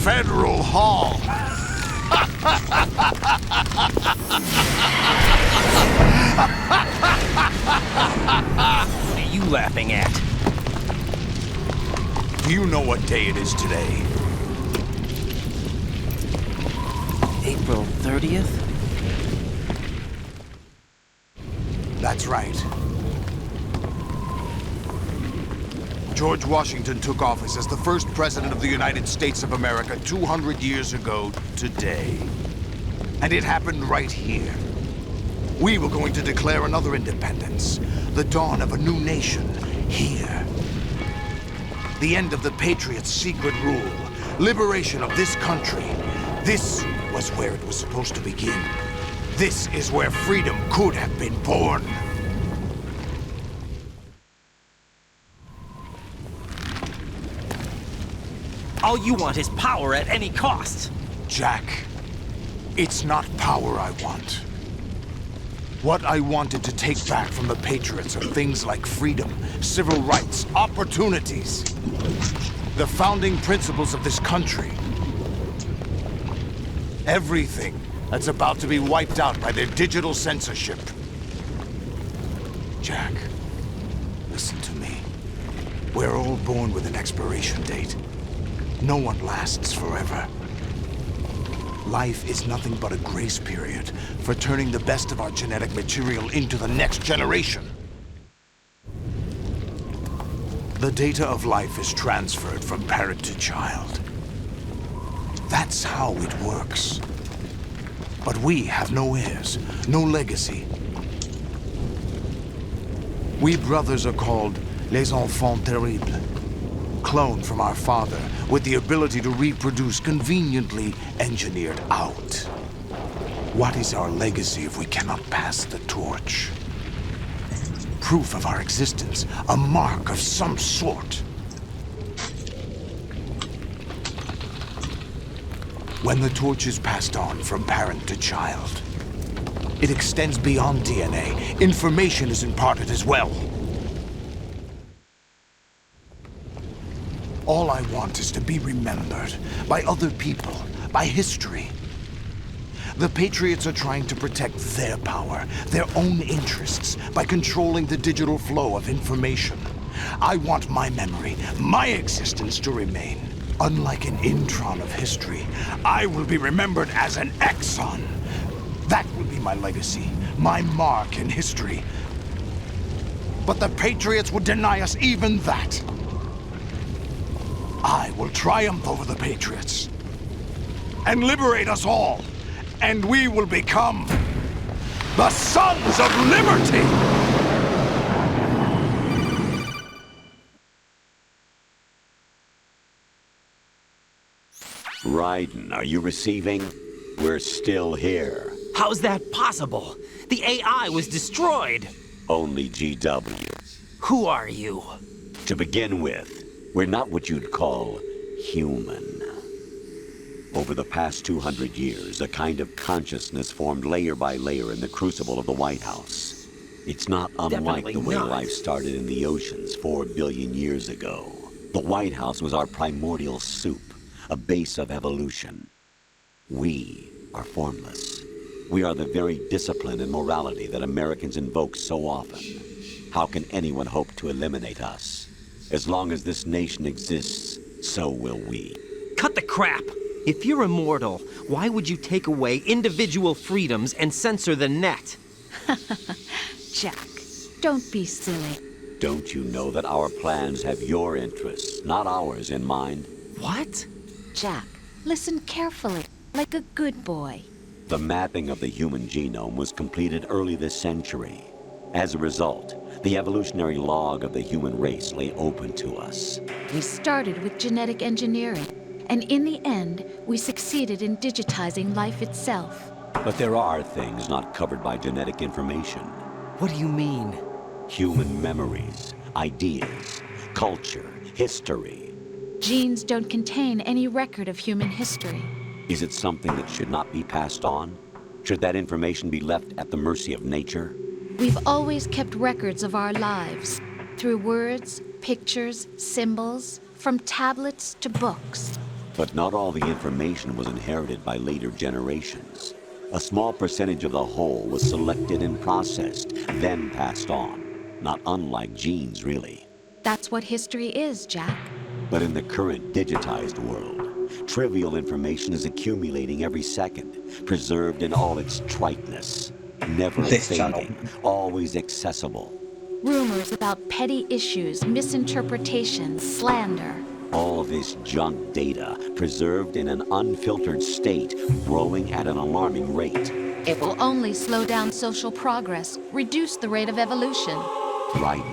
Federal Hall. What are you laughing at? Do you know what day it is today? April 30th? That's right. George Washington took office as the first president of the United States of America 200 years ago today. And it happened right here. We were going to declare another independence, the dawn of a new nation, here. The end of the Patriots' secret rule, liberation of this country. This was where it was supposed to begin. This is where freedom could have been born. All you want is power at any cost. Jack, it's not power I want. What I wanted to take back from the Patriots are things like freedom, civil rights, opportunities. The founding principles of this country. Everything that's about to be wiped out by their digital censorship. Jack, listen to me. We're all born with an expiration date. No one lasts forever. Life is nothing but a grace period for turning the best of our genetic material into the next generation. The data of life is transferred from parent to child. That's how it works. But we have no heirs, no legacy. We brothers are called les enfants terribles. Cloned from our father, with the ability to reproduce conveniently engineered out. What is our legacy if we cannot pass the torch? Proof of our existence, a mark of some sort. When the torch is passed on from parent to child, it extends beyond DNA. Information is imparted as well. All I want is to be remembered by other people, by history. The Patriots are trying to protect their power, their own interests, by controlling the digital flow of information. I want my memory, my existence to remain. Unlike an intron of history, I will be remembered as an exon. That will be my legacy, my mark in history. But the Patriots would deny us even that. I will triumph over the Patriots and liberate us all, and we will become the Sons of Liberty! Raiden, are you receiving? We're still here. How's that possible? The AI was destroyed. Only GW. Who are you? To begin with, we're not what you'd call human. Over the past 200 years, a kind of consciousness formed layer by layer in the crucible of the White House. It's not unlike Definitely the way not. life started in the oceans 4 billion years ago. The White House was our primordial soup, a base of evolution. We are formless. We are the very discipline and morality that Americans invoke so often. How can anyone hope to eliminate us? As long as this nation exists, so will we. Cut the crap! If you're immortal, why would you take away individual freedoms and censor the net? Jack, don't be silly. Don't you know that our plans have your interests, not ours, in mind? What? Jack, listen carefully, like a good boy. The mapping of the human genome was completed early this century. As a result, the evolutionary log of the human race lay open to us. We started with genetic engineering, and in the end, we succeeded in digitizing life itself. But there are things not covered by genetic information. What do you mean? Human memories, ideas, culture, history. Genes don't contain any record of human history. Is it something that should not be passed on? Should that information be left at the mercy of nature? We've always kept records of our lives, through words, pictures, symbols, from tablets to books. But not all the information was inherited by later generations. A small percentage of the whole was selected and processed, then passed on. Not unlike genes, really. That's what history is, Jack. But in the current digitized world, trivial information is accumulating every second, preserved in all its triteness. Never This channel. fading, always accessible. Rumors about petty issues, misinterpretations, slander. All this junk data, preserved in an unfiltered state, growing at an alarming rate. It will only slow down social progress, reduce the rate of evolution. Right.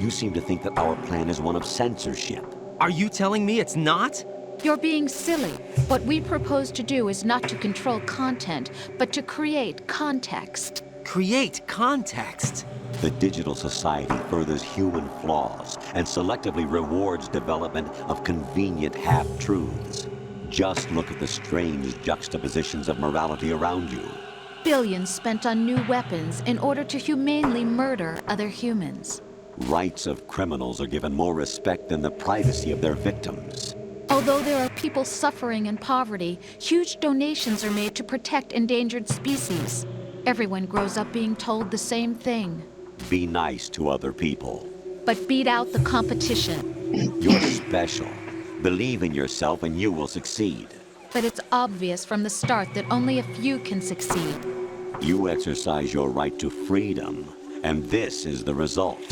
You seem to think that our plan is one of censorship. Are you telling me it's not? You're being silly. What we propose to do is not to control content, but to create context. Create context. The digital society furthers human flaws and selectively rewards development of convenient half-truths. Just look at the strange juxtapositions of morality around you. Billions spent on new weapons in order to humanely murder other humans. Rights of criminals are given more respect than the privacy of their victims. Although there are people suffering in poverty, huge donations are made to protect endangered species. Everyone grows up being told the same thing. Be nice to other people. But beat out the competition. You're special. Believe in yourself and you will succeed. But it's obvious from the start that only a few can succeed. You exercise your right to freedom, and this is the result.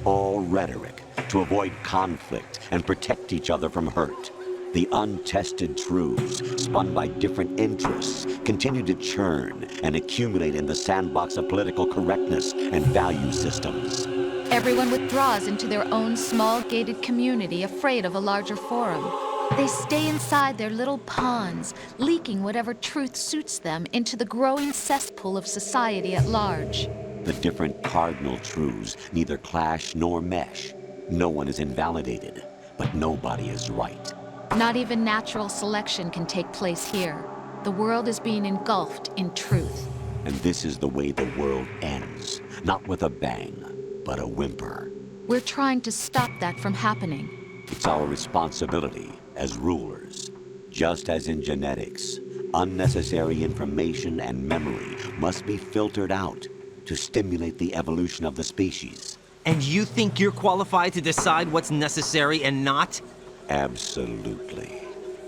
All rhetoric to avoid conflict and protect each other from hurt. The untested truths, spun by different interests, continue to churn and accumulate in the sandbox of political correctness and value systems. Everyone withdraws into their own small gated community, afraid of a larger forum. They stay inside their little ponds, leaking whatever truth suits them into the growing cesspool of society at large. The different cardinal truths neither clash nor mesh. No one is invalidated, but nobody is right. Not even natural selection can take place here. The world is being engulfed in truth. And this is the way the world ends. Not with a bang, but a whimper. We're trying to stop that from happening. It's our responsibility as rulers. Just as in genetics, unnecessary information and memory must be filtered out to stimulate the evolution of the species. And you think you're qualified to decide what's necessary and not? Absolutely.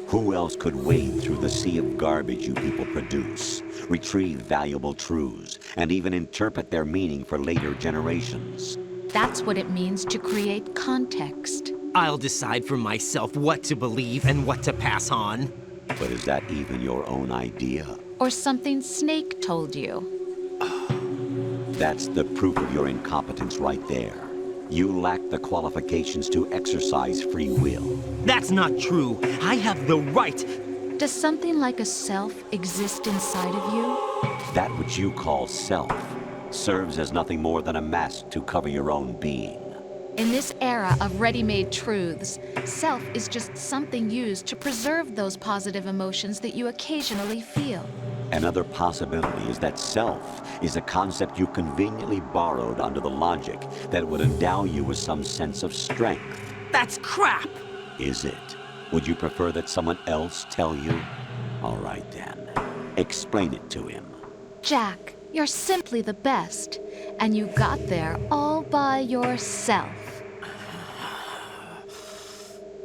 Who else could wade through the sea of garbage you people produce, retrieve valuable truths, and even interpret their meaning for later generations? That's what it means to create context. I'll decide for myself what to believe and what to pass on. But is that even your own idea? Or something Snake told you. That's the proof of your incompetence right there. You lack the qualifications to exercise free will. That's not true. I have the right. Does something like a self exist inside of you? That which you call self serves as nothing more than a mask to cover your own being. In this era of ready-made truths, self is just something used to preserve those positive emotions that you occasionally feel. Another possibility is that self is a concept you conveniently borrowed under the logic that would endow you with some sense of strength. That's crap! Is it? Would you prefer that someone else tell you? All right then. Explain it to him. Jack, you're simply the best, and you got there all by yourself.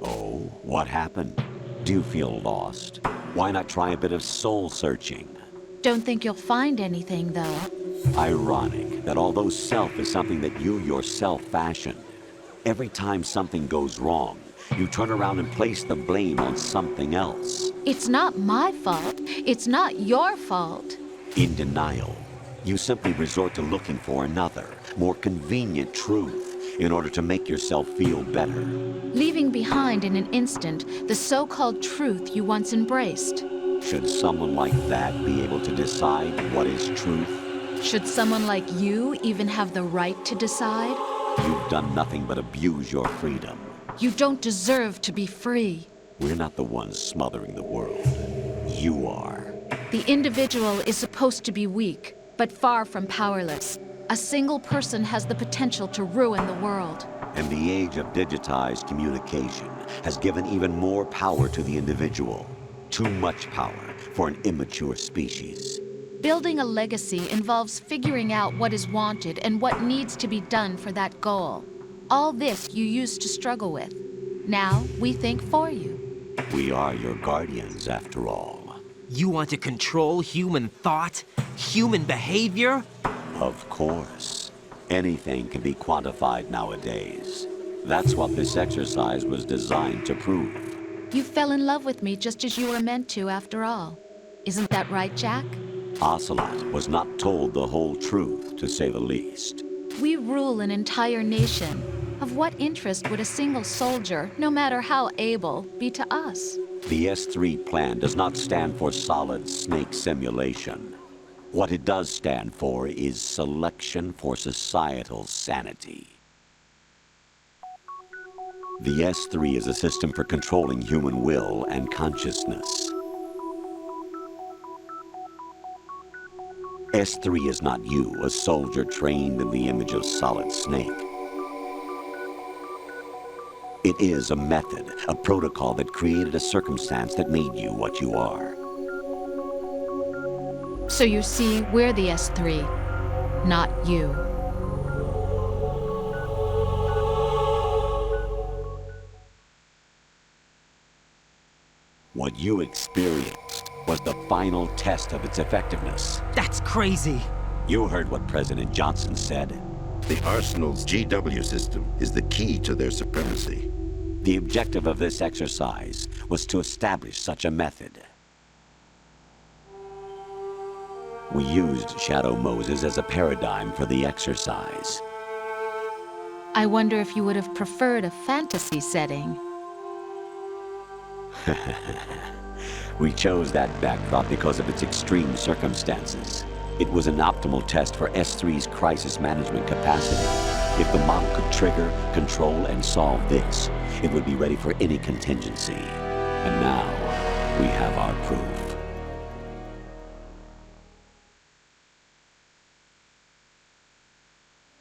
Oh, what happened? Do you feel lost? Why not try a bit of soul searching? Don't think you'll find anything, though. Ironic that although self is something that you yourself fashioned, every time something goes wrong, you turn around and place the blame on something else. It's not my fault. It's not your fault. In denial, you simply resort to looking for another, more convenient truth in order to make yourself feel better. Leaving behind in an instant the so-called truth you once embraced. Should someone like that be able to decide what is truth? Should someone like you even have the right to decide? You've done nothing but abuse your freedom. You don't deserve to be free. We're not the ones smothering the world. You are. The individual is supposed to be weak, but far from powerless. A single person has the potential to ruin the world. And the age of digitized communication has given even more power to the individual. Too much power for an immature species. Building a legacy involves figuring out what is wanted and what needs to be done for that goal. All this you used to struggle with. Now, we think for you. We are your guardians, after all. You want to control human thought? Human behavior? Of course. Anything can be quantified nowadays. That's what this exercise was designed to prove. You fell in love with me just as you were meant to, after all. Isn't that right, Jack? Ocelot was not told the whole truth, to say the least. We rule an entire nation. Of what interest would a single soldier, no matter how able, be to us? The S3 plan does not stand for solid snake simulation. What it does stand for is selection for societal sanity. The S3 is a system for controlling human will and consciousness. S3 is not you, a soldier trained in the image of Solid Snake. It is a method, a protocol that created a circumstance that made you what you are. So you see, we're the S3, not you. What you experienced was the final test of its effectiveness. That's crazy. You heard what President Johnson said. The Arsenal's GW system is the key to their supremacy. The objective of this exercise was to establish such a method. We used Shadow Moses as a paradigm for the exercise. I wonder if you would have preferred a fantasy setting. We chose that backdrop because of its extreme circumstances. It was an optimal test for S3's crisis management capacity. If the model could trigger, control, and solve this, it would be ready for any contingency. And now, we have our proof.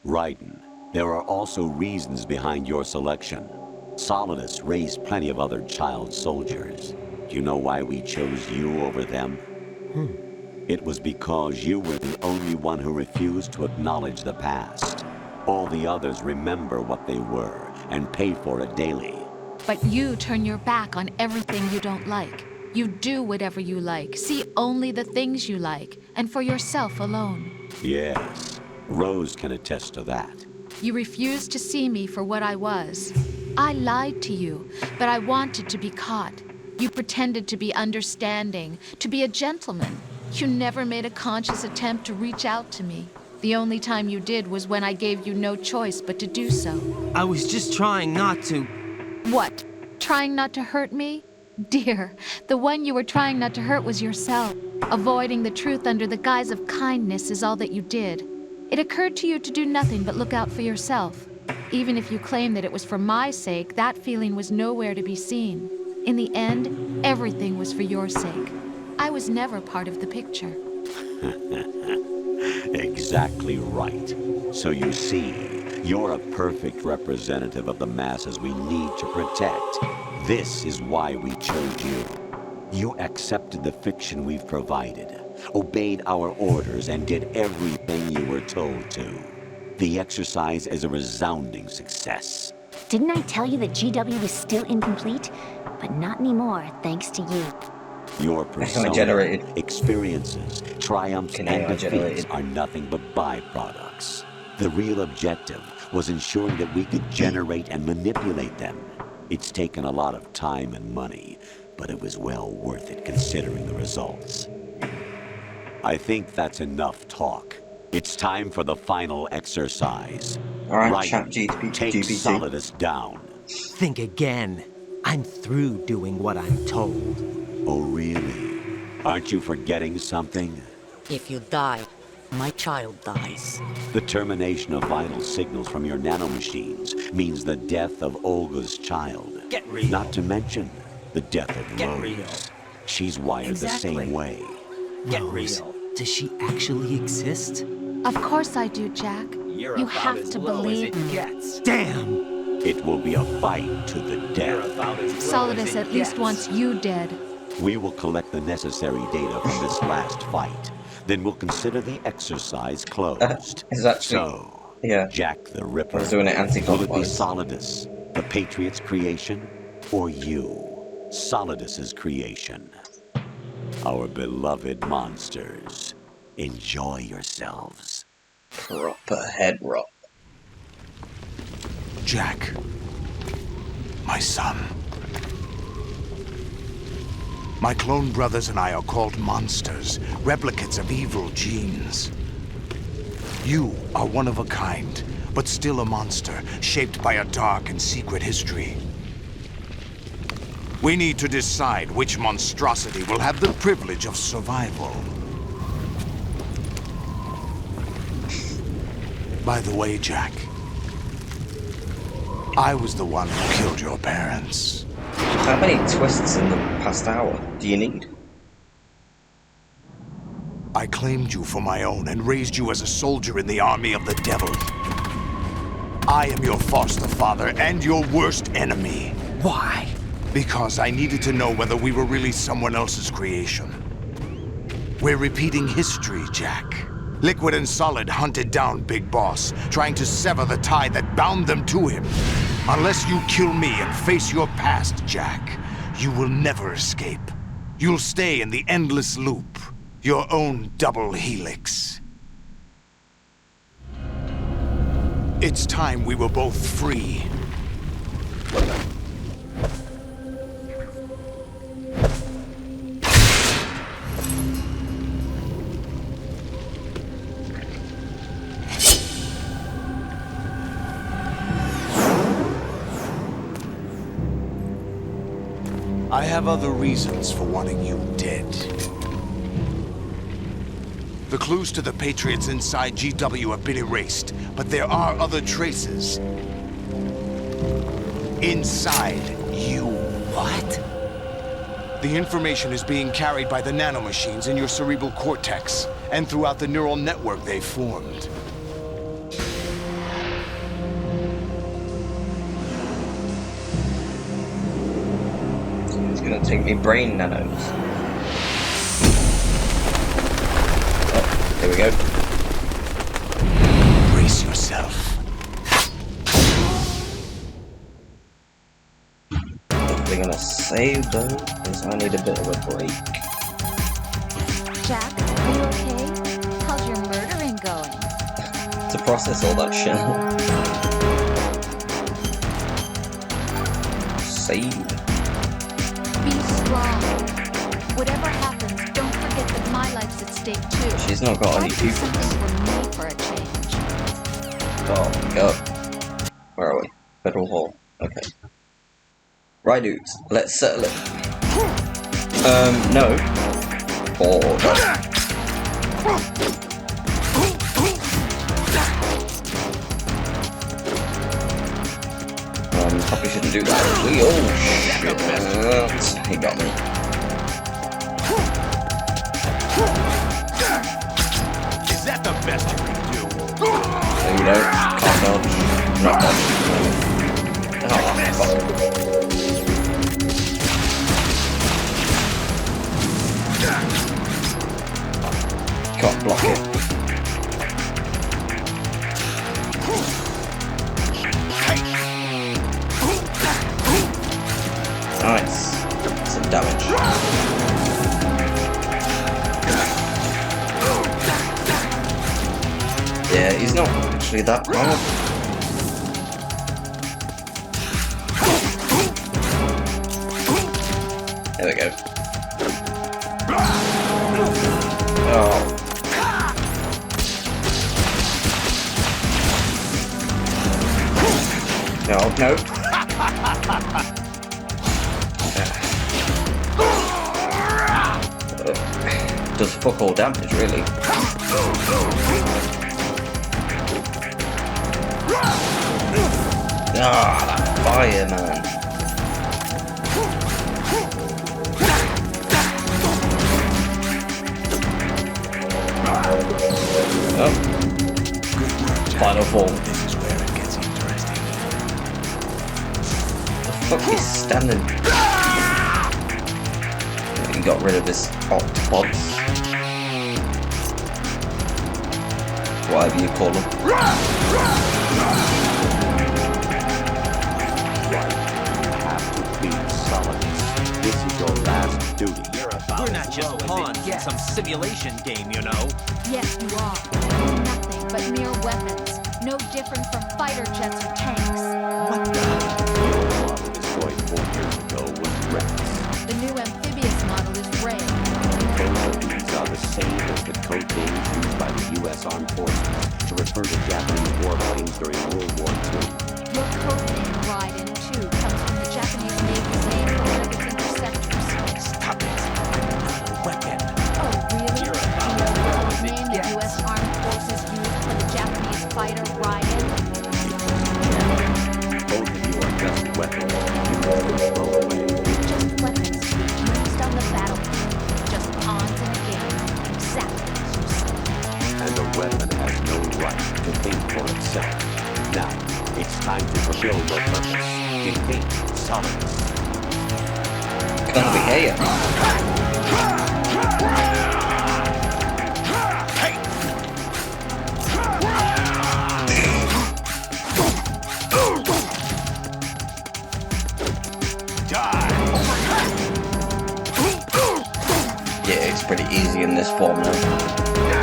Raiden, there are also reasons behind your selection. Solidus raised plenty of other child soldiers. Do you know why we chose you over them? It was because you were the only one who refused to acknowledge the past. All the others remember what they were and pay for it daily. But you turn your back on everything you don't like. You do whatever you like, see only the things you like, and for yourself alone. Yes, Rose can attest to that. You refused to see me for what I was. I lied to you, but I wanted to be caught. You pretended to be understanding, to be a gentleman. You never made a conscious attempt to reach out to me. The only time you did was when I gave you no choice but to do so. I was just trying not to. What? Trying not to hurt me? Dear, the one you were trying not to hurt was yourself. Avoiding the truth under the guise of kindness is all that you did. It occurred to you to do nothing but look out for yourself. Even if you claim that it was for my sake, that feeling was nowhere to be seen. In the end, everything was for your sake. I was never part of the picture. Exactly right. So you see, you're a perfect representative of the masses we need to protect. This is why we chose you. You accepted the fiction we've provided, obeyed our orders, and did everything you were told to. The exercise is a resounding success. Didn't I tell you that GW was still incomplete? But not anymore, thanks to you. Your persona, experiences, triumphs, and defeats generated. are nothing but byproducts. The real objective was ensuring that we could generate and manipulate them. It's taken a lot of time and money, but it was well worth it considering the results. I think that's enough talk. It's time for the final exercise. Alright, Raiden, chat GPT. take Solidus down. Think again. I'm through doing what I'm told. Oh, really? Aren't you forgetting something? If you die, my child dies. The termination of vital signals from your nanomachines means the death of Olga's child. Get real. Not to mention the death of Get Rose. real. She's wired Exactly. the same way. Get real. Does she actually exist? Of course I do, Jack. You have to believe me. Damn! It will be a fight to the death. Solidus at least wants you dead. We will collect the necessary data from this last fight. Then we'll consider the exercise closed. It's actually... So, Yeah. Jack the Ripper. I was doing it Will it be anti-clockwise. Solidus, the Patriot's creation, or you, Solidus's creation? Our beloved monsters, enjoy yourselves. Proper head rock. Jack, my son. My clone brothers and I are called monsters, replicates of evil genes. You are one of a kind, but still a monster, shaped by a dark and secret history. We need to decide which monstrosity will have the privilege of survival. By the way, Jack, I was the one who killed your parents. How many twists in the past hour do you need? I claimed you for my own and raised you as a soldier in the army of the devil. I am your foster father and your worst enemy. Why? Because I needed to know whether we were really someone else's creation. We're repeating history, Jack. Liquid and Solid hunted down Big Boss, trying to sever the tie that bound them to him. Unless you kill me and face your past, Jack, you will never escape. You'll stay in the endless loop, your own double helix. It's time we were both free. I have other reasons for wanting you dead. The clues to the Patriots inside GW have been erased, but there are other traces. Inside you. What? The information is being carried by the nanomachines in your cerebral cortex, and throughout the neural network they formed. It's gonna take me brain nanos. Oh, here we go. Brace yourself. Definitely gonna save though, because I need a bit of a break. Jack, are you okay? How's your murdering going? To process all that shit. Save. Be strong. Whatever happens, don't forget that my life's at stake too. She's not got Try any to do people. something for me for a change. Oh my god. Where are we? Federal Hall. Okay. Right, dudes. Let's settle it. No. Or no. Probably shouldn't do that actually. Oh shit. He got me. Is that the best you can do? There you go. Can't dodge. Not dodge. Oh, fuck. Can't block it. Nice. Some damage. Yeah, he's not actually that hard. There we go. Oh. No, no. Does fuck all damage, really. Ah, that fire, man. Oh. Final form. This is where it gets interesting. standing. He got rid of his octopods. Whatever you call them. Have to be Solidus. This is your last duty. We're not just pawns in some simulation game, you know. Yes, you are. Nothing but mere weapons. No different from fighter jets or tanks. What the? The model destroyed 4 years ago was Rex. The new amphibious model is Ray. Both of these are the same as the code names used by the U.S. Armed Forces to refer to Japanese warplanes during World War II. Your codename Raiden 2 comes from the Japanese Navy's name for one of its interceptors. Stop it. Another weapon. Oh, really? You know the codename the U.S. Armed Forces used for the Japanese fighter Raiden? Both of you are just weapons. You will throw away. Just weapons used on the battlefield. Just pawns in a game. Exactly as you said. And a weapon has no right to think for itself. Now, it's time to fulfill your purpose. Defeat Solidus. Gonna be here. Yeah, it's pretty easy in this form now.